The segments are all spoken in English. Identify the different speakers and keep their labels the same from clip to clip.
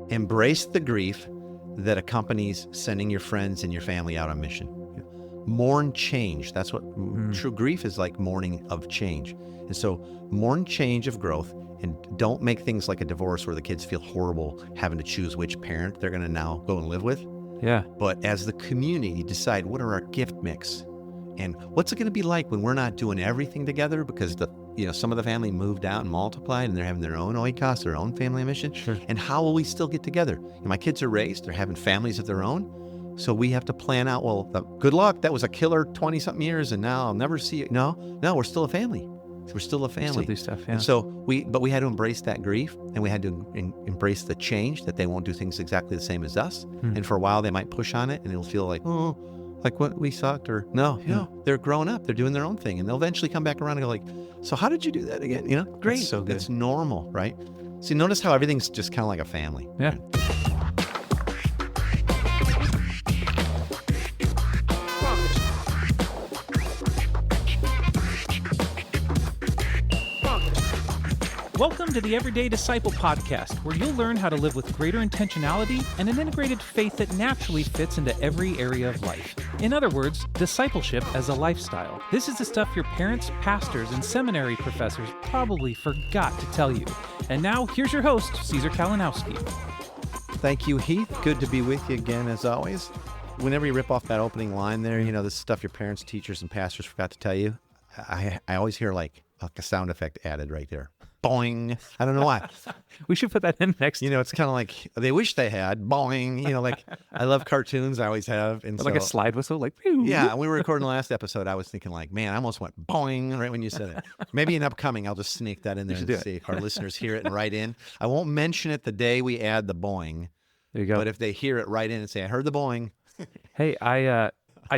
Speaker 1: Embrace the grief that accompanies sending your friends and your family out on mission. Mourn change. That's what true grief is like, mourning of change. And so mourn change of growth, and don't make things like a divorce where the kids feel horrible having to choose which parent they're going to now go and live with.
Speaker 2: Yeah.
Speaker 1: But as the community, decide what are our gift mix, and what's it going to be like when we're not doing everything together because some of the family moved out and multiplied and they're having their own oikos, their own family mission.
Speaker 2: Sure.
Speaker 1: And how will we still get together? And my kids are raised, they're having families of their own. So we have to plan out, well, good luck. That was a killer 20-something years, and now I'll never see you. No, we're still a family. We're still a family.
Speaker 2: Still do stuff, yeah.
Speaker 1: And so we had to embrace that grief, and we had to embrace the change, that they won't do things exactly the same as us. And for a while, they might push on it, and it'll feel like, like what, we sucked, or no, they're growing up, they're doing their own thing, and they'll eventually come back around and go like, so how did you do that again? Great.
Speaker 2: That's so good.
Speaker 1: It's normal, right? See, notice how everything's just kind of like a family.
Speaker 2: Yeah.
Speaker 3: Welcome to the Everyday Disciple Podcast, where you'll learn how to live with greater intentionality and an integrated faith that naturally fits into every area of life. In other words, discipleship as a lifestyle. This is the stuff your parents, pastors, and seminary professors probably forgot to tell you. And now, here's your host, Caesar Kalinowski.
Speaker 1: Thank you, Heath. Good to be with you again, as always. Whenever you rip off that opening line there, this stuff your parents, teachers, and pastors forgot to tell you, I always hear like a sound effect added right there. Boing. I don't know why.
Speaker 3: We should put that in next.
Speaker 1: It's kind of like they wish they had. Boing. Like I love cartoons. I always have. And
Speaker 3: like a slide whistle, like pew.
Speaker 1: Yeah. We were recording the last episode. I was thinking like, man, I almost went boing right when you said it. Maybe in upcoming, I'll just sneak that in there and see if our listeners hear it and write in. I won't mention it the day we add the boing.
Speaker 3: There you go.
Speaker 1: But if they hear it, write in and say, I heard the boing.
Speaker 3: Hey, I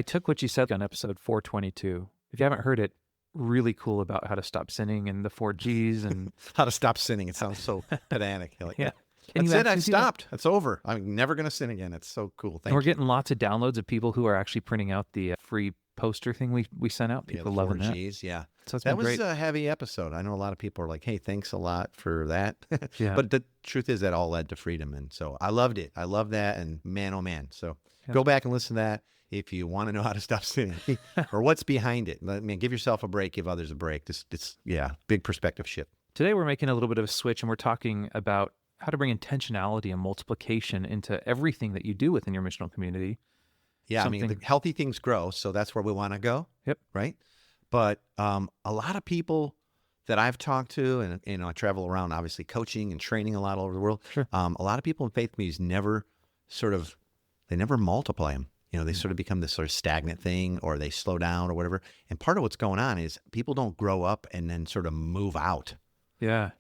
Speaker 3: took what you said on episode 422. If you haven't heard it, really cool about how to stop sinning and the 4 G's and
Speaker 1: how to stop sinning. It sounds so pedantic. Like,
Speaker 3: yeah.
Speaker 1: That's it. I stopped. That's over. I'm never going to sin again. It's so cool. Thank you.
Speaker 3: We're getting lots of downloads of people who are actually printing out the free poster thing we sent out. People loving that.
Speaker 1: 4 G's, yeah.
Speaker 3: So
Speaker 1: that was a heavy episode. I know a lot of people are like, hey, thanks a lot for that.
Speaker 3: Yeah.
Speaker 1: But the truth is that all led to freedom. And so I loved it. I love that. And man, oh man. So go back and listen to that if you want to know how to stop sinning or what's behind it. I mean, give yourself a break, give others a break. Big perspective shift.
Speaker 3: Today we're making a little bit of a switch, and we're talking about how to bring intentionality and multiplication into everything that you do within your missional community.
Speaker 1: Yeah, I mean, the healthy things grow, so that's where we want to go.
Speaker 3: Yep.
Speaker 1: Right? But a lot of people that I've talked to, and I travel around, obviously coaching and training a lot all over the world.
Speaker 3: Sure.
Speaker 1: A lot of people in faith communities never multiply them. They sort of become this sort of stagnant thing, or they slow down or whatever. And part of what's going on is people don't grow up and then sort of move out.
Speaker 3: Yeah.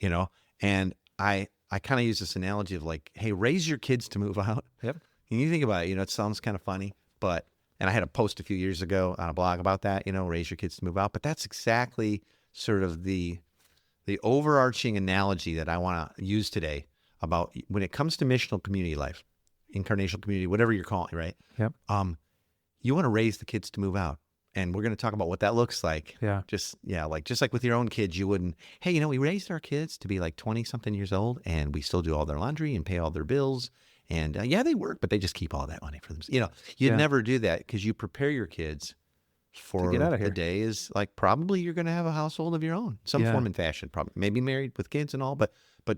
Speaker 1: And I kind of use this analogy of like, hey, raise your kids to move out.
Speaker 3: Yep.
Speaker 1: And you think about it, it sounds kind of funny, and I had a post a few years ago on a blog about that, raise your kids to move out. But that's exactly sort of the overarching analogy that I want to use today about when it comes to missional community life, incarnational community, whatever you're calling it, right?
Speaker 3: Yep.
Speaker 1: You want to raise the kids to move out. And we're going to talk about what that looks like.
Speaker 3: Yeah.
Speaker 1: Just like with your own kids, you wouldn't, hey, we raised our kids to be like 20-something years old, and we still do all their laundry and pay all their bills. And they work, but they just keep all that money for themselves. You'd never do that because you prepare your kids for
Speaker 3: get out of here.
Speaker 1: The day is like probably you're going to have a household of your own, some form and fashion, probably maybe married with kids and all, but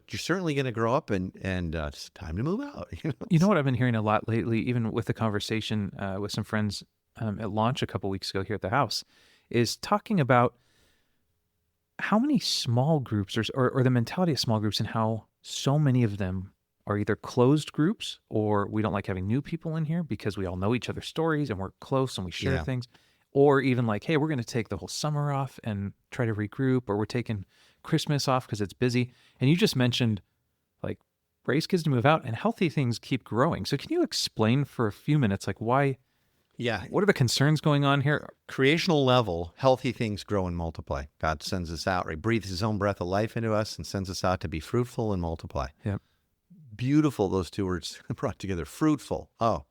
Speaker 1: you're certainly going to grow up and it's time to move out.
Speaker 3: You know what I've been hearing a lot lately, even with the conversation with some friends at launch a couple weeks ago here at the house, is talking about how many small groups or the mentality of small groups and how so many of them are either closed groups or we don't like having new people in here because we all know each other's stories and we're close and we share things. Or even like, hey, we're going to take the whole summer off and try to regroup, or we're taking Christmas off because it's busy. And you just mentioned like raise kids to move out and healthy things keep growing. So can you explain for a few minutes, like why?
Speaker 1: Yeah.
Speaker 3: What are the concerns going on here?
Speaker 1: Creational level, healthy things grow and multiply. God sends us out, right? Breathes his own breath of life into us and sends us out to be fruitful and multiply.
Speaker 3: Yep.
Speaker 1: Beautiful, those two words brought together. Fruitful. Oh,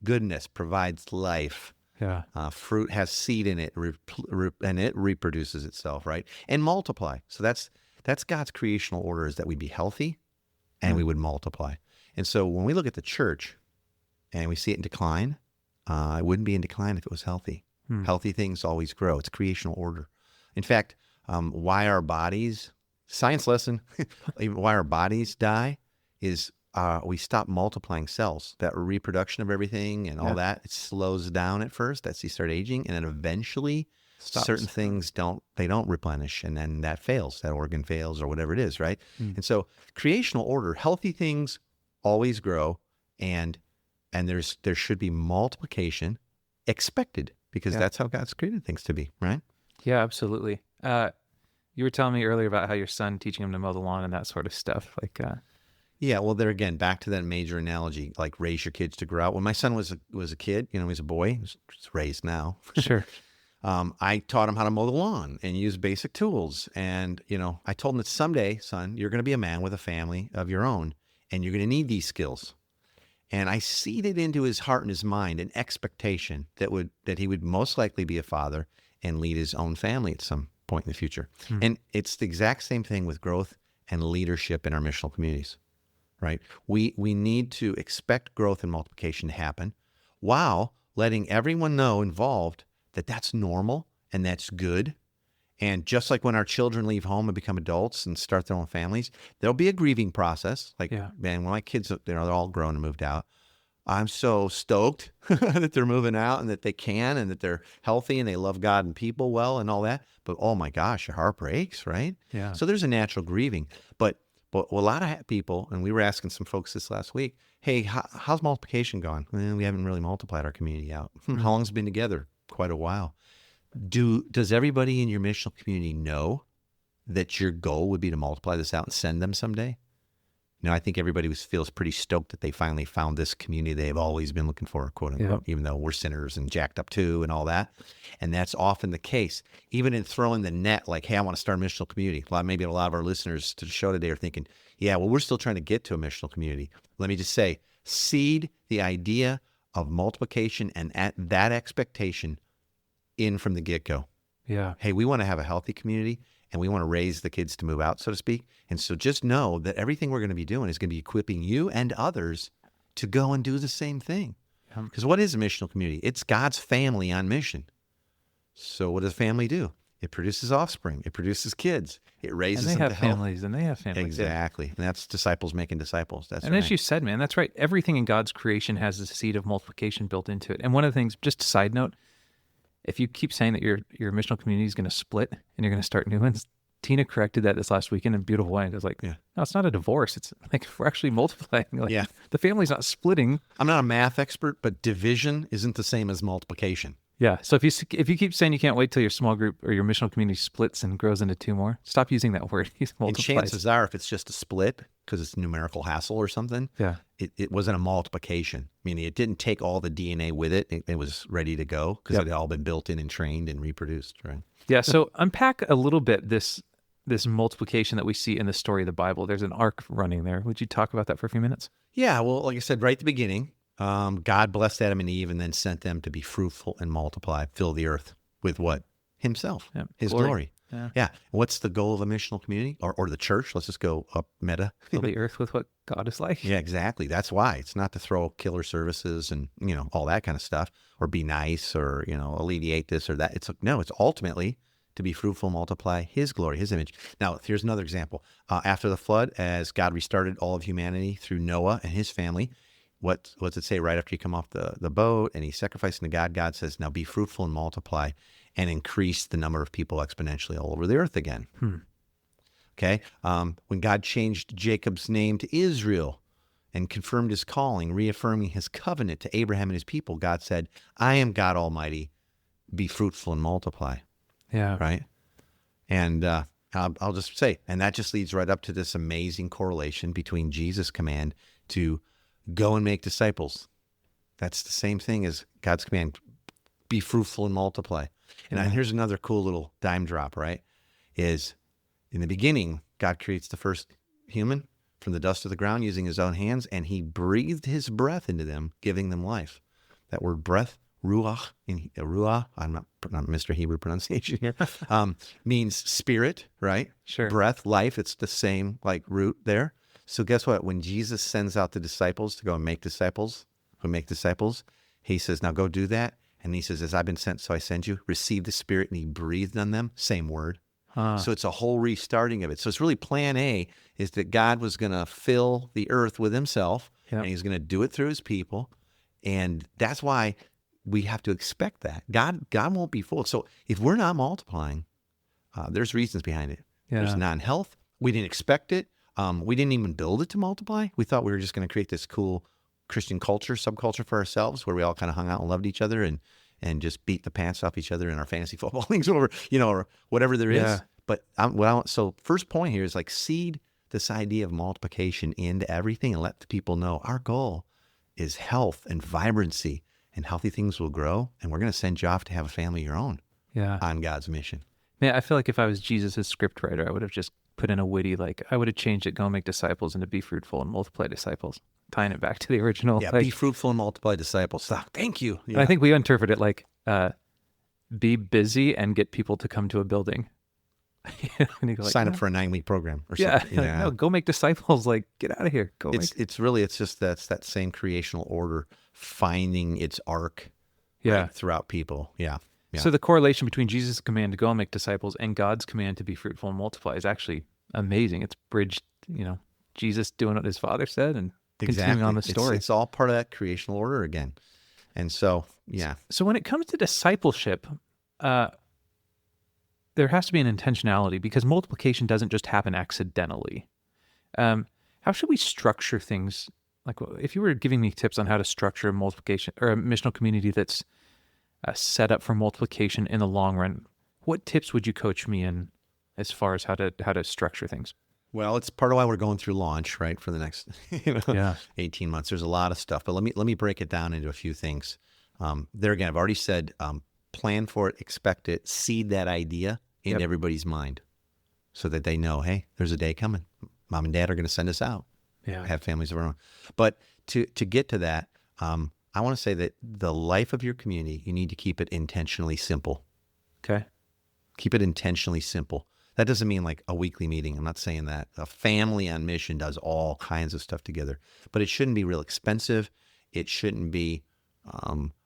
Speaker 1: goodness provides life.
Speaker 3: Yeah.
Speaker 1: Fruit has seed in it, and it reproduces itself, right? And multiply. So that's God's creational order, is that we be healthy and we would multiply. And so when we look at the church and we see it in decline, it wouldn't be in decline if it was healthy. Healthy things always grow. It's creational order. In fact, why our bodies, science lesson, why our bodies die is we stop multiplying cells. That reproduction of everything and all that, it slows down at first. That's you start aging, and then eventually certain things don't replenish, and then that fails. That organ fails or whatever it is, right? And so creational order, healthy things always grow, and there should be multiplication expected because that's how God's created things to be, right?
Speaker 3: Yeah, absolutely. You were telling me earlier about how your son teaching him to mow the lawn and that sort of stuff. Like,
Speaker 1: yeah, well, there again, back to that major analogy, like raise your kids to grow out. When my son was a kid, he's a boy, he's raised now.
Speaker 3: Sure.
Speaker 1: I taught him how to mow the lawn and use basic tools. And, I told him that someday, son, you're going to be a man with a family of your own, and you're going to need these skills. And I seeded into his heart and his mind an expectation that he would most likely be a father and lead his own family at some point in the future. And it's the exact same thing with growth and leadership in our missional communities, right? We need to expect growth and multiplication to happen while letting everyone know involved that that's normal and that's good. And just like when our children leave home and become adults and start their own families, there'll be a grieving process. Like, man, when my kids, they're all grown and moved out, I'm so stoked that they're moving out and that they can and that they're healthy and they love God and people well and all that. But oh my gosh, your heart breaks, right?
Speaker 3: Yeah.
Speaker 1: So there's a natural grieving. But a lot of people, and we were asking some folks this last week, hey, how's multiplication gone? Well, we haven't really multiplied our community out. How long's it been together? Quite a while. Does everybody in your missional community know that your goal would be to multiply this out and send them someday? I think everybody feels pretty stoked that they finally found this community they've always been looking for, quote unquote, even though we're sinners and jacked up too and all that. And that's often the case. Even in throwing the net, like, hey, I want to start a missional community. Maybe a lot of our listeners to the show today are thinking, yeah, well, we're still trying to get to a missional community. Let me just say, seed the idea of multiplication and that expectation in from the get-go.
Speaker 3: Yeah.
Speaker 1: Hey, we want to have a healthy community and we want to raise the kids to move out, so to speak. And so just know that everything we're going to be doing is going to be equipping you and others to go and do the same thing. Because what is a missional community? It's God's family on mission. So what does a family do? It produces offspring. It produces kids. It raises them to health.
Speaker 3: And they have families.
Speaker 1: Exactly. And that's disciples making disciples. That's
Speaker 3: and
Speaker 1: right.
Speaker 3: as you said, man, that's right. Everything in God's creation has a seed of multiplication built into it. And one of the things, just a side note, if you keep saying that your missional community is going to split and you're going to start new ones, Tina corrected that this last weekend in a beautiful way. It was like, no, it's not a divorce. It's like we're actually multiplying. Like, the family's not splitting.
Speaker 1: I'm not a math expert, but division isn't the same as multiplication.
Speaker 3: Yeah. So if you keep saying you can't wait till your small group or your missional community splits and grows into two more, stop using that word. Use multiplies.
Speaker 1: And chances are, if it's just a split because it's numerical hassle or something, it wasn't a multiplication. Meaning it didn't take all the DNA with it. It was ready to go because it had all been built in and trained and reproduced, right?
Speaker 3: Yeah. So unpack a little bit this multiplication that we see in the story of the Bible. There's an arc running there. Would you talk about that for a few minutes?
Speaker 1: Yeah. Well, like I said, right at the beginning, God blessed Adam and Eve and then sent them to be fruitful and multiply, fill the earth with what? Himself, his glory. Yeah. What's the goal of a missional community or the church? Let's just go up meta.
Speaker 3: Fill the earth with what God is like.
Speaker 1: Yeah, exactly. That's why. It's not to throw killer services and, all that kind of stuff or be nice or, alleviate this or that. It's ultimately to be fruitful, multiply his glory, his image. Now, here's another example. After the flood, as God restarted all of humanity through Noah and his family, what's it say right after you come off the boat and he's sacrificing to God? God says, now be fruitful and multiply and increase the number of people exponentially all over the earth again. Okay. When God changed Jacob's name to Israel and confirmed his calling, reaffirming his covenant to Abraham and his people, God said, I am God Almighty, be fruitful and multiply.
Speaker 3: Yeah.
Speaker 1: Right. And I'll just say, and that just leads right up to this amazing correlation between Jesus' command to go and make disciples. That's the same thing as God's command, be fruitful and multiply. And here's another cool little dime drop, right? Is in the beginning, God creates the first human from the dust of the ground using his own hands, and he breathed his breath into them, giving them life. That word breath, ruach, I'm not Mr. Hebrew pronunciation here, means spirit, right?
Speaker 3: Sure.
Speaker 1: Breath, life, it's the same like root there. So guess what? When Jesus sends out the disciples to go and make disciples, he says, now go do that. And he says, as I've been sent, so I send you. Receive the Spirit, and he breathed on them. Same word. So it's a whole restarting of it. So it's really plan A is that God was going to fill the earth with himself,
Speaker 3: Yep.
Speaker 1: and he's going to do it through his people. And that's why we have to expect that. God won't be fooled. So if we're not multiplying, there's reasons behind it.
Speaker 3: Yeah.
Speaker 1: There's non-health. We didn't expect it. We didn't even build it to multiply. We thought we were just going to create this cool Christian culture, subculture for ourselves, where we all kind of hung out and loved each other and just beat the pants off each other in our fantasy football leagues or whatever there is.
Speaker 3: Yeah.
Speaker 1: But so first point here is like seed this idea of multiplication into everything and let the people know our goal is health and vibrancy, and healthy things will grow. And we're going to send you off to have a family of your own on God's mission.
Speaker 3: Man, I feel like if I was Jesus' script writer, I would have just put in a witty, I would have changed it, go make disciples, into be fruitful and multiply disciples, tying it back to the original.
Speaker 1: Yeah, be fruitful and multiply disciples. Thank you.
Speaker 3: And I think we interpret it like be busy and get people to come to a building. And you go
Speaker 1: sign up for a 9-week program or something.
Speaker 3: Yeah. No, go make disciples. Get out of here.
Speaker 1: It's just that same creational order finding its arc throughout people. Yeah.
Speaker 3: So the correlation between Jesus' command to go and make disciples and God's command to be fruitful and multiply is actually amazing. It's bridged, Jesus doing what his Father said and continuing on the story.
Speaker 1: It's all part of that creational order again. And so, yeah.
Speaker 3: So when it comes to discipleship, there has to be an intentionality, because multiplication doesn't just happen accidentally. How should we structure things? Like, if you were giving me tips on how to structure a multiplication or a missional community that's set up for multiplication in the long run, what tips would you coach me in as far as how to structure things?
Speaker 1: Well, it's part of why we're going through launch, right, for the next 18 months. There's a lot of stuff, but let me break it down into a few things. There again, I've already said, plan for it, expect it, seed that idea in everybody's mind so that they know, hey, there's a day coming. Mom and Dad are going to send us out. Have families of our own. But to get to that, I want to say that the life of your community, you need to keep it intentionally simple.
Speaker 3: Okay.
Speaker 1: Keep it intentionally simple. That doesn't mean like a weekly meeting. I'm not saying that. A family on mission does all kinds of stuff together, but it shouldn't be real expensive. It shouldn't be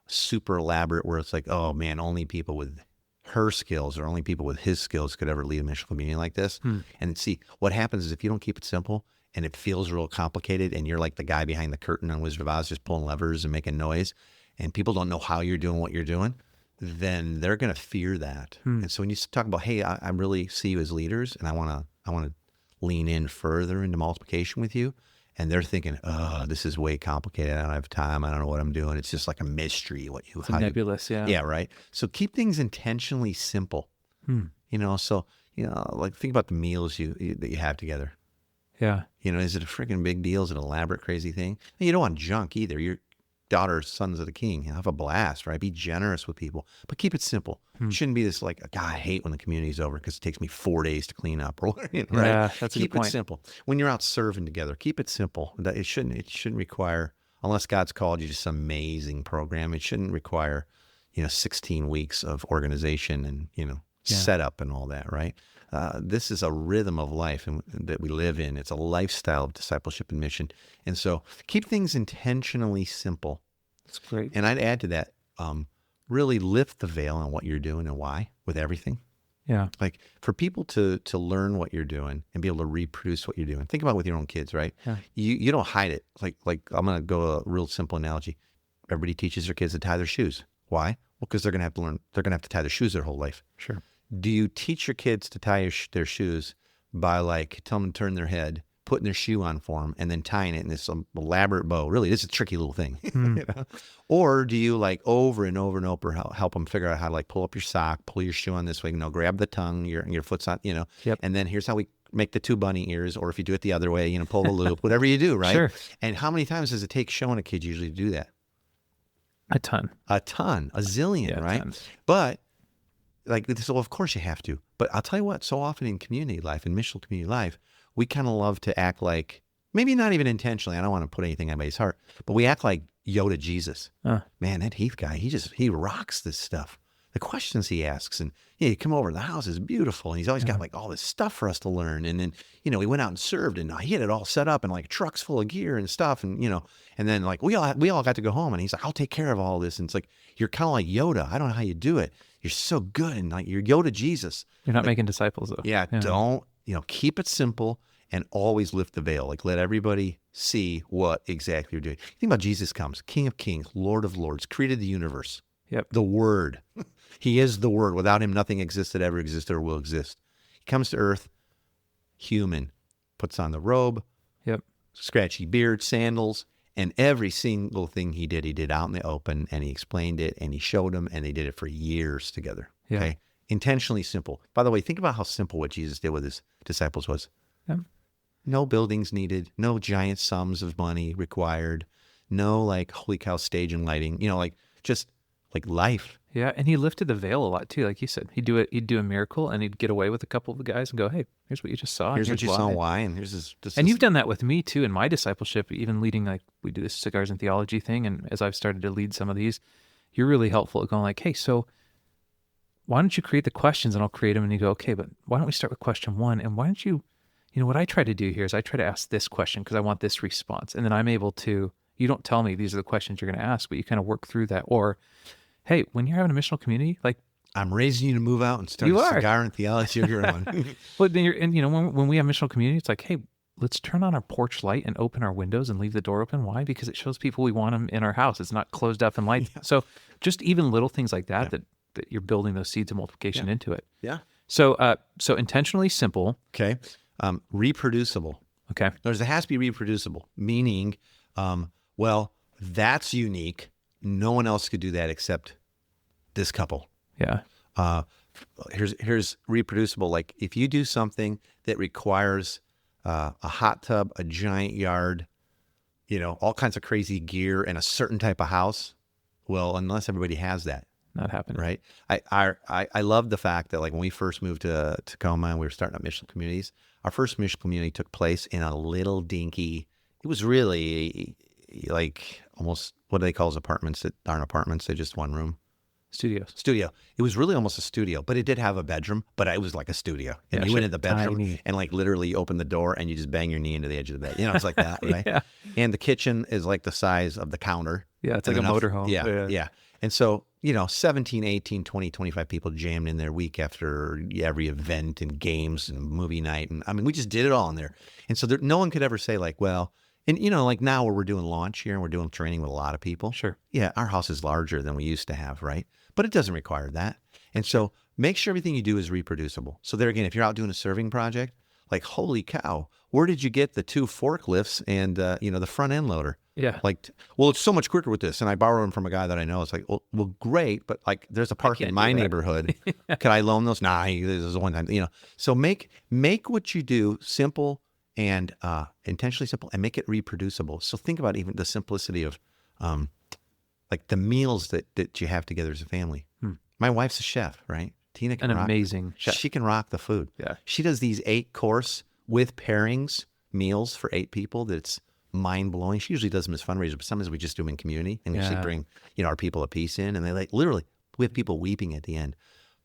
Speaker 1: super elaborate where it's like, oh man, only people with her skills or only people with his skills could ever lead a missional community like this. And see, what happens is if you don't keep it simple and it feels real complicated and you're like the guy behind the curtain on Wizard of Oz just pulling levers and making noise and people don't know how you're doing what you're doing, then they're going to fear that. And so when you talk about, hey, I really see you as leaders and I want to lean in further into multiplication with you. And they're thinking, oh, this is way complicated. I don't have time. I don't know what I'm doing. It's just like a mystery.
Speaker 3: It's nebulous,
Speaker 1: Yeah, right. So keep things intentionally simple. So, like think about the meals that you have together.
Speaker 3: Yeah.
Speaker 1: Is it a freaking big deal? Is it an elaborate, crazy thing? And you don't want junk either. Your daughter, sons of the king, have a blast, right? Be generous with people, but keep it simple. It shouldn't be this like, God, I hate when the community's over because it takes me 4 days to clean up, right?
Speaker 3: Yeah, that's a good point.
Speaker 1: Keep it simple. When you're out serving together, keep it simple. It shouldn't require, unless God's called you to some amazing program, it shouldn't require, 16 weeks of organization and, setup and all that, right? This is a rhythm of life that we live in. It's a lifestyle of discipleship and mission. And so keep things intentionally simple.
Speaker 3: That's great.
Speaker 1: And I'd add to that, really lift the veil on what you're doing and why with everything.
Speaker 3: Yeah.
Speaker 1: Like for people to learn what you're doing and be able to reproduce what you're doing. Think about it with your own kids, right?
Speaker 3: Yeah.
Speaker 1: You don't hide it. Like I'm going to go a real simple analogy. Everybody teaches their kids to tie their shoes. Why? Well, because they're going to have to learn. They're going to have to tie their shoes their whole life.
Speaker 3: Sure.
Speaker 1: Do you teach your kids to tie their shoes by tell them to turn their head, putting their shoe on for them, and then tying it in this elaborate bow? Really, this is a tricky little thing. Or do you over and over and over help them figure out how to pull up your sock, pull your shoe on this way, grab the tongue, your foot's on,
Speaker 3: Yep.
Speaker 1: And then here's how we make the 2 bunny ears, or if you do it the other way, pull the loop, whatever you do, right?
Speaker 3: Sure.
Speaker 1: And how many times does it take showing a kid usually to do that?
Speaker 3: A ton, a
Speaker 1: zillion, right?
Speaker 3: Tons.
Speaker 1: But so of course you have to. But I'll tell you what, so often in community life, in missional community life, we kind of love to act like, maybe not even intentionally, I don't want to put anything in anybody's heart, but we act like Yoda Jesus. Man, that Heath guy, he rocks this stuff. the questions he asks. And you come over, the house is beautiful. And he's always
Speaker 3: Yeah.
Speaker 1: got like all this stuff for us to learn. And then, we went out and served and he had it all set up and like trucks full of gear and stuff. And, and then like we all got to go home and he's like, I'll take care of all this. And it's like, you're kind of like Yoda. I don't know how you do it. You're so good. And like you're Yoda Jesus.
Speaker 3: You're not
Speaker 1: Like,
Speaker 3: making disciples though.
Speaker 1: yeah, don't, keep it simple and always lift the veil. Like let everybody see what exactly you're doing. Think about Jesus comes, King of Kings, Lord of Lords, created the universe.
Speaker 3: Yep.
Speaker 1: The Word. He is the Word. Without him, nothing existed, ever existed, or will exist. He comes to earth, human, puts on the robe,
Speaker 3: Yep.
Speaker 1: scratchy beard, sandals, and every single thing he did out in the open, and he explained it, and he showed them, and they did it for years together.
Speaker 3: Yeah.
Speaker 1: Okay? Intentionally simple. By the way, think about how simple what Jesus did with his disciples was.
Speaker 3: Yep.
Speaker 1: No buildings needed, no giant sums of money required, no like holy cow stage and lighting, like just like life.
Speaker 3: Yeah, and he lifted the veil a lot too, like you said. He'd do a miracle, and he'd get away with a couple of the guys and go, "Hey, here's what you just saw.
Speaker 1: Here's what you
Speaker 3: why."
Speaker 1: saw, why, and here's this.
Speaker 3: And you've done that with me too in my discipleship, even leading, like we do this cigars and theology thing. And as I've started to lead some of these, you're really helpful at going like, "Hey, so why don't you create the questions and I'll create them?" And you go, "Okay, but why don't we start with question one? And why don't you, what I try to do here is I try to ask this question because I want this response. And then I'm able to, you don't tell me these are the questions you're going to ask, but you kind of work through that. Or, hey, when you're having a missional community, like,
Speaker 1: I'm raising you to move out and start
Speaker 3: You
Speaker 1: a
Speaker 3: are.
Speaker 1: cigar and theology of your own."
Speaker 3: well, then when we have missional community, it's like, hey, let's turn on our porch light and open our windows and leave the door open. Why? Because it shows people we want them in our house. It's not closed up and light. So just even little things like that, that you're building those seeds of multiplication into it.
Speaker 1: Yeah.
Speaker 3: So, so intentionally simple.
Speaker 1: Okay. Reproducible.
Speaker 3: Okay.
Speaker 1: It has to be reproducible, meaning, well, that's unique. No one else could do that except this couple.
Speaker 3: Yeah.
Speaker 1: Here's reproducible. Like if you do something that requires a hot tub, a giant yard, all kinds of crazy gear and a certain type of house, well, unless everybody has that,
Speaker 3: Not happening.
Speaker 1: right? I love the fact that like when we first moved to Tacoma and we were starting up missional communities, our first missional community took place in a little dinky. It was really like almost, what do they call those apartments that aren't apartments? They're just one room. Studio. It was really almost a studio, but it did have a bedroom, but it was like a studio. And you went in the bedroom
Speaker 3: Tiny.
Speaker 1: and like literally you open the door and you just bang your knee into the edge of the bed. It's like that, right?
Speaker 3: Yeah.
Speaker 1: And the kitchen is like the size of the counter.
Speaker 3: Yeah. It's
Speaker 1: And
Speaker 3: like a
Speaker 1: enough-
Speaker 3: motorhome.
Speaker 1: Yeah. And so, 17, 18, 20, 25 people jammed in there week after every event and games and movie night. And I mean, we just did it all in there. And so no one could ever say like, well, and like now where we're doing launch here and we're doing training with a lot of people.
Speaker 3: Sure.
Speaker 1: Yeah, our house is larger than we used to have, right? But it doesn't require that. And so make sure everything you do is reproducible. So there again, if you're out doing a serving project, like, holy cow, where did you get the 2 forklifts and, the front end loader?
Speaker 3: Yeah.
Speaker 1: Like, well, it's so much quicker with this. And I borrow them from a guy that I know. It's like, well, great. But like, there's a park in
Speaker 3: can't
Speaker 1: my
Speaker 3: do that.
Speaker 1: neighborhood. Can I loan those? Nah, this is one time, So make what you do simple and intentionally simple and make it reproducible. So think about even the simplicity of like the meals that you have together as a family. My wife's a chef, right? Tina can
Speaker 3: An
Speaker 1: rock.
Speaker 3: amazing chef.
Speaker 1: She can rock the food.
Speaker 3: Yeah.
Speaker 1: She does these 8-course with pairings meals for 8 people that's mind blowing. She usually does them as fundraisers, but sometimes we just do them in community and we usually
Speaker 3: Yeah.
Speaker 1: bring, our people a piece in and they like literally, we have people weeping at the end.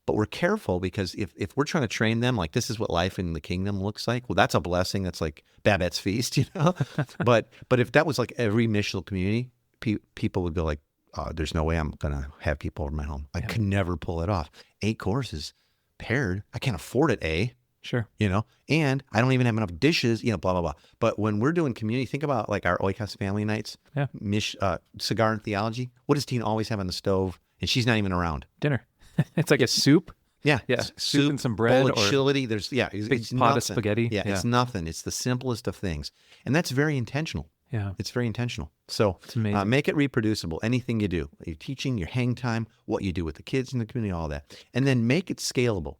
Speaker 1: But we're careful because if we're trying to train them, like this is what life in the kingdom looks like, well, that's a blessing. That's like Babette's feast, but if that was like every missional community, people would go like, there's no way I'm going to have people over my home. I could never pull it off. 8 courses paired. I can't afford it,
Speaker 3: Sure.
Speaker 1: and I don't even have enough dishes, blah, blah, blah. But when we're doing community, think about like our Oikos family nights, cigar and theology. What does Tina always have on the stove? And she's not even around.
Speaker 3: Dinner. It's like a soup.
Speaker 1: Yeah.
Speaker 3: Yeah. Soup and some bread
Speaker 1: bowl of
Speaker 3: or
Speaker 1: chili. There's,
Speaker 3: big
Speaker 1: it's
Speaker 3: pot
Speaker 1: nothing.
Speaker 3: of spaghetti.
Speaker 1: Yeah, it's nothing. It's the simplest of things. And that's very intentional.
Speaker 3: Yeah.
Speaker 1: It's very intentional. So
Speaker 3: It's amazing.
Speaker 1: make it reproducible. Anything you do, your teaching, your hang time, what you do with the kids in the community, all that. And then make it scalable.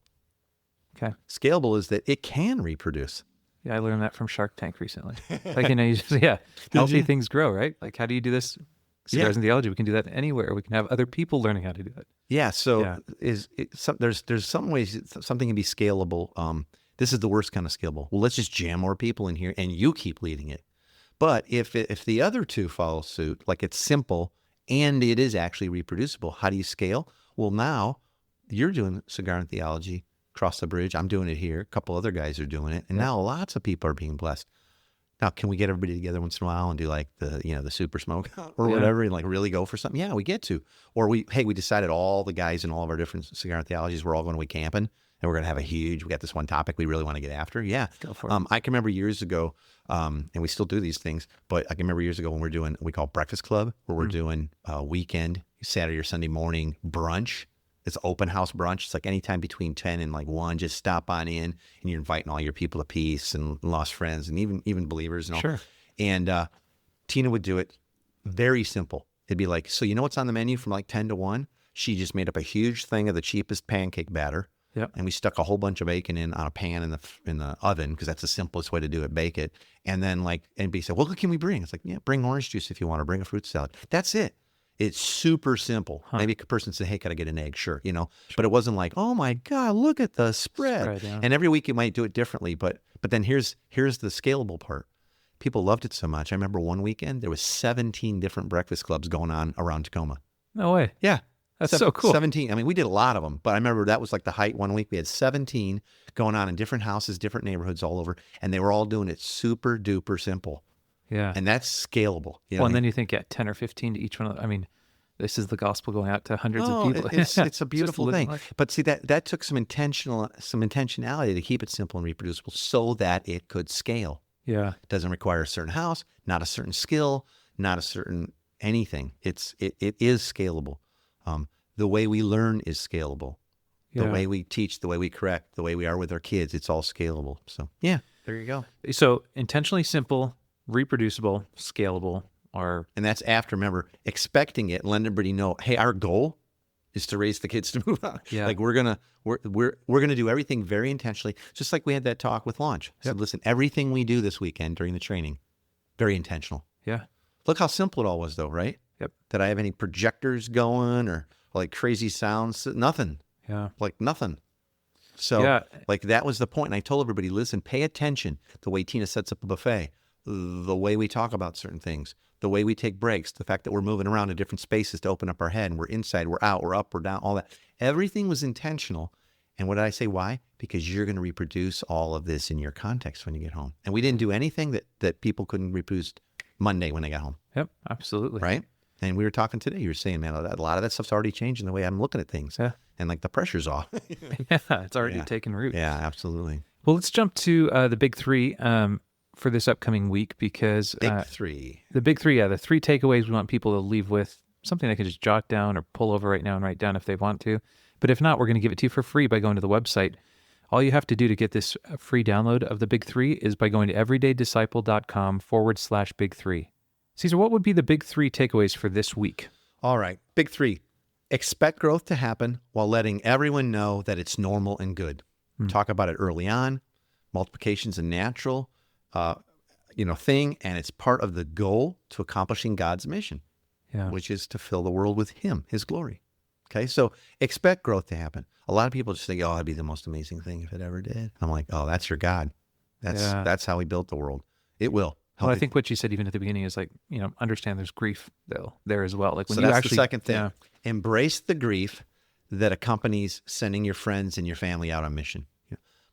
Speaker 3: Okay.
Speaker 1: Scalable is that it can reproduce.
Speaker 3: Yeah, I learned that from Shark Tank recently. Like, healthy things grow, right? Like, how do you do this? Cigars and theology, we can do that anywhere. We can have other people learning how to do that.
Speaker 1: Yeah. So there's some ways something can be scalable. This is the worst kind of scalable. Well, let's just jam more people in here and you keep leading it. But if the other two follow suit, like it's simple and it is actually reproducible, how do you scale? Well, now you're doing cigar and theology across the bridge. I'm doing it here. A couple other guys are doing it. And now lots of people are being blessed. Now, can we get everybody together once in a while and do like the super smoke or whatever and like really go for something? Yeah, we get to. Or we decided all the guys in all of our different cigar and theologies, we're all going away camping and we're going to have we got this one topic we really want to get after. Yeah.
Speaker 3: Go for it.
Speaker 1: I can remember years ago, and we still do these things, but I can remember years ago when we're doing, we call Breakfast Club, where we're doing a weekend, Saturday or Sunday morning brunch. It's open house brunch. It's like anytime between 10 and like 1, just stop on in and you're inviting all your people of peace and lost friends and even believers and all.
Speaker 3: Sure.
Speaker 1: And Tina would do it very simple. It'd be like, so you know what's on the menu from like 10 to 1? She just made up a huge thing of the cheapest pancake batter.
Speaker 3: Yep.
Speaker 1: And we stuck a whole bunch of bacon in on a pan in the oven because that's the simplest way to do it, bake it. And then like anybody said, well, what can we bring? It's like, yeah, bring orange juice if you want, or bring a fruit salad. That's it. It's super simple. Maybe a person said, hey, could I get an egg? Sure, But it wasn't like, oh my God, look at the spread.
Speaker 3: Yeah.
Speaker 1: And every week you might do it differently. But then here's the scalable part. People loved it so much. I remember one weekend, there was 17 different breakfast clubs going on around Tacoma.
Speaker 3: No way.
Speaker 1: Yeah.
Speaker 3: That's so cool.
Speaker 1: 17. I mean, we did a lot of them, but I remember that was like the height one week. We had 17 going on in different houses, different neighborhoods all over, and they were all doing it super duper simple.
Speaker 3: Yeah.
Speaker 1: And that's scalable.
Speaker 3: And then you think, 10 or 15 to each one of them. I mean, this is the gospel going out to hundreds of people.
Speaker 1: It's a beautiful thing.
Speaker 3: Life.
Speaker 1: But see, that took some intentionality to keep it simple and reproducible so that it could scale.
Speaker 3: Yeah.
Speaker 1: It doesn't require a certain house, not a certain skill, not a certain anything. It is scalable. The way we learn is scalable. The way we teach, the way we correct, the way we are with our kids, it's all scalable. So yeah, there you go.
Speaker 3: So intentionally simple, reproducible, scalable,
Speaker 1: and that's after, remember, expecting it, letting everybody know, hey, our goal is to raise the kids to move on.
Speaker 3: Yeah.
Speaker 1: Like we're gonna do everything very intentionally, just like we had that talk with Launch. So listen, everything we do this weekend during the training, very intentional.
Speaker 3: Yeah.
Speaker 1: Look how simple it all was though, right?
Speaker 3: Yep.
Speaker 1: Did I have any projectors going or like crazy sounds? Nothing.
Speaker 3: Yeah.
Speaker 1: Like nothing. So like that was the point. And I told everybody, listen, pay attention the way Tina sets up a buffet, the way we talk about certain things, the way we take breaks, the fact that we're moving around to different spaces to open up our head and we're inside, we're out, we're up, we're down, all that. Everything was intentional. And what did I say? Why? Because you're going to reproduce all of this in your context when you get home. And we didn't do anything that people couldn't reproduce Monday when they got home.
Speaker 3: Yep, absolutely.
Speaker 1: Right? And we were talking today, you were saying, man, a lot of that stuff's already changing the way I'm looking at things.
Speaker 3: Yeah.
Speaker 1: And like the pressure's off.
Speaker 3: Yeah, it's already taken root.
Speaker 1: Yeah, absolutely.
Speaker 3: Well, let's jump to the big three for this upcoming week because...
Speaker 1: Big three.
Speaker 3: The big three, the 3 takeaways we want people to leave with, something they can just jot down or pull over right now and write down if they want to. But if not, we're going to give it to you for free by going to the website. All you have to do to get this free download of the big three is by going to everydaydisciple.com/big three. Caesar, what would be the big 3 takeaways for this week?
Speaker 1: All right. Big 3. Expect growth to happen while letting everyone know that it's normal and good. Talk about it early on. Multiplication's a natural thing, and it's part of the goal to accomplishing God's mission, which is to fill the world with Him, His glory. Okay, so expect growth to happen. A lot of people just think, oh, it'd be the most amazing thing if it ever did. I'm like, oh, that's your God. That's how He built the world. It will.
Speaker 3: Well, I think what you said even at the beginning is like, understand there's grief though there as well. Like when
Speaker 1: so
Speaker 3: you
Speaker 1: that's
Speaker 3: actually,
Speaker 1: the second thing. Embrace the grief that accompanies sending your friends and your family out on mission.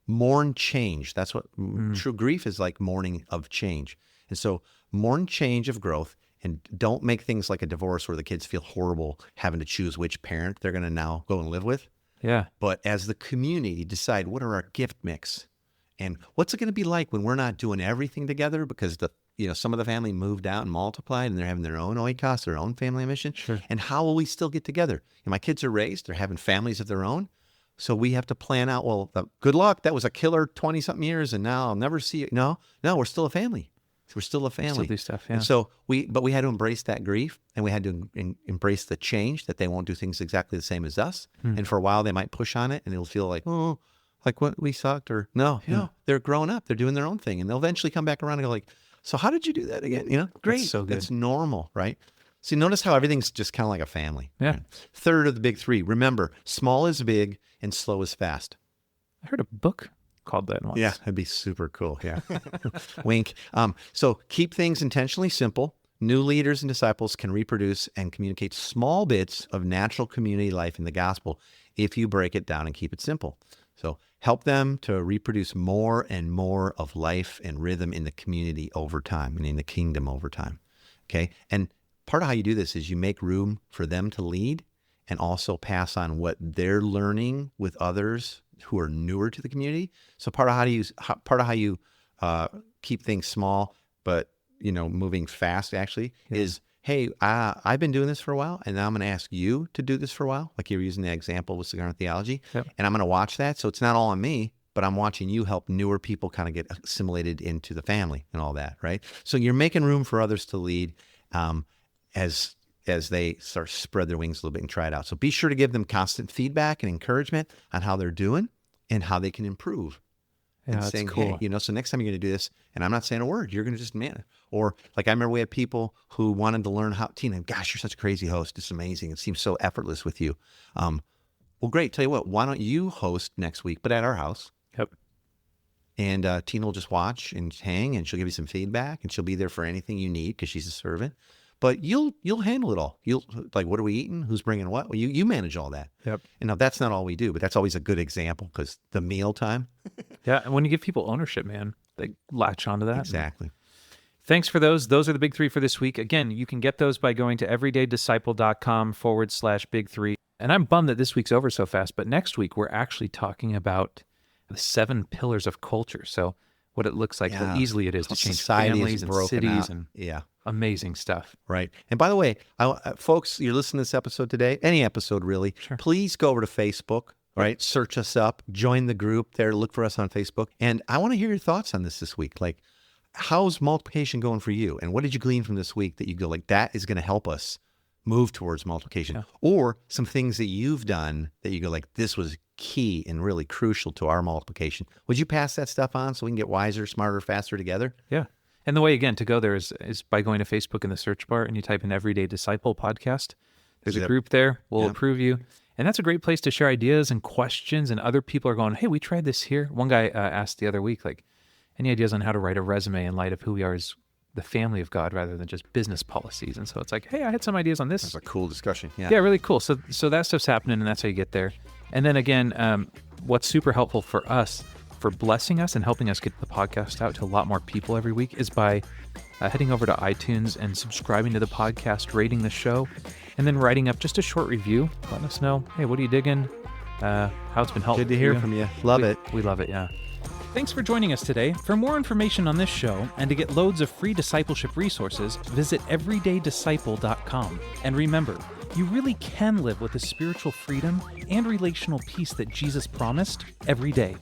Speaker 1: Mourn change. That's what true grief is, like mourning of change. And so mourn change of growth, and don't make things like a divorce where the kids feel horrible having to choose which parent they're going to now go and live with.
Speaker 3: Yeah.
Speaker 1: But as the community, decide what are our gift mix. And what's it going to be like when we're not doing everything together because some of the family moved out and multiplied and they're having their own oikos, their own family mission?
Speaker 3: Sure.
Speaker 1: And how will we still get together? And my kids are raised, they're having families of their own. So we have to plan out, well, good luck. That was a killer 20-something years and now I'll never see you. No, we're still a family. We're still a family.
Speaker 3: Still do stuff, yeah.
Speaker 1: And so we had to embrace that grief, and we had to embrace the change that they won't do things exactly the same as us. And for a while they might push on it and it'll feel like, oh, like what, we sucked, or no, they're growing up, they're doing their own thing, and they'll eventually come back around and go like, so how did you do that again? Great.
Speaker 3: That's so good.
Speaker 1: That's normal, right? See, notice how everything's just kind of like a family.
Speaker 3: Yeah.
Speaker 1: Right? Third of the big 3, remember, small is big and slow is fast.
Speaker 3: I heard a book called that once.
Speaker 1: Yeah, that'd be super cool. Yeah. Wink. So keep things intentionally simple. New leaders and disciples can reproduce and communicate small bits of natural community life in the gospel if you break it down and keep it simple. So help them to reproduce more and more of life and rhythm in the community over time and in the kingdom over time. Okay. And part of how you do this is you make room for them to lead and also pass on what they're learning with others who are newer to the community. So part of how you keep things small, but moving fast actually is, hey, I've been doing this for a while, and now I'm going to ask you to do this for a while. Like you were using the example with cigar and theology, and I'm going to watch that. So it's not all on me, but I'm watching you help newer people kind of get assimilated into the family and all that, right? So you're making room for others to lead as they start to spread their wings a little bit and try it out. So be sure to give them constant feedback and encouragement on how they're doing and how they can improve.
Speaker 3: Yeah,
Speaker 1: And
Speaker 3: that's
Speaker 1: saying,
Speaker 3: cool.
Speaker 1: hey, so next time you're going to do this, and I'm not saying a word, you're going to just or like I remember we had people who wanted to learn how, Tina, gosh, you're such a crazy host. It's amazing. It seems so effortless with you. Well, great. Tell you what, why don't you host next week, but at our house?
Speaker 3: Yep.
Speaker 1: And Tina will just watch and hang, and she'll give you some feedback, and she'll be there for anything you need because she's a servant. But you'll handle it all. You'll like, what are we eating? Who's bringing what? Well, you manage all that.
Speaker 3: Yep.
Speaker 1: And now that's not all we do, but that's always a good example because the meal time.
Speaker 3: Yeah. And when you give people ownership, man, they latch onto that.
Speaker 1: Exactly.
Speaker 3: Thanks for those. Those are the big three for this week. Again, you can get those by going to everydaydisciple.com/big three. And I'm bummed that this week's over so fast, but next week we're actually talking about the 7 pillars of culture. So what it looks like, how easily it is to change families and cities and amazing stuff.
Speaker 1: Right. And by the way, folks, you're listening to this episode today, any episode really, please go over to Facebook, right? Search us up, join the group there, look for us on Facebook. And I want to hear your thoughts on this week. Like, how's multiplication going for you? And what did you glean from this week that you go like, that is going to help us move towards multiplication? Or some things that you've done that you go like, this was key and really crucial to our multiplication. Would you pass that stuff on so we can get wiser, smarter, faster together?
Speaker 3: Yeah. And the way, again, to go there is by going to Facebook in the search bar and you type in Everyday Disciple Podcast. There's a group there. We'll approve you. And that's a great place to share ideas and questions. And other people are going, hey, we tried this here. One guy asked the other week, like, any ideas on how to write a resume in light of who we are as the family of God rather than just business policies? And so it's like, hey, I had some ideas on this.
Speaker 1: That's a cool discussion. Yeah,
Speaker 3: really cool. So that stuff's happening, and that's how you get there. And then again, what's super helpful for us, for blessing us and helping us get the podcast out to a lot more people every week, is by heading over to iTunes and subscribing to the podcast, rating the show, and then writing up just a short review, letting us know, hey, what are you digging? How it's been helpful.
Speaker 1: Good to hear from you. Love it.
Speaker 3: We love it, yeah. Thanks for joining us today. For more information on this show and to get loads of free discipleship resources, visit everydaydisciple.com. And remember, you really can live with the spiritual freedom and relational peace that Jesus promised every day.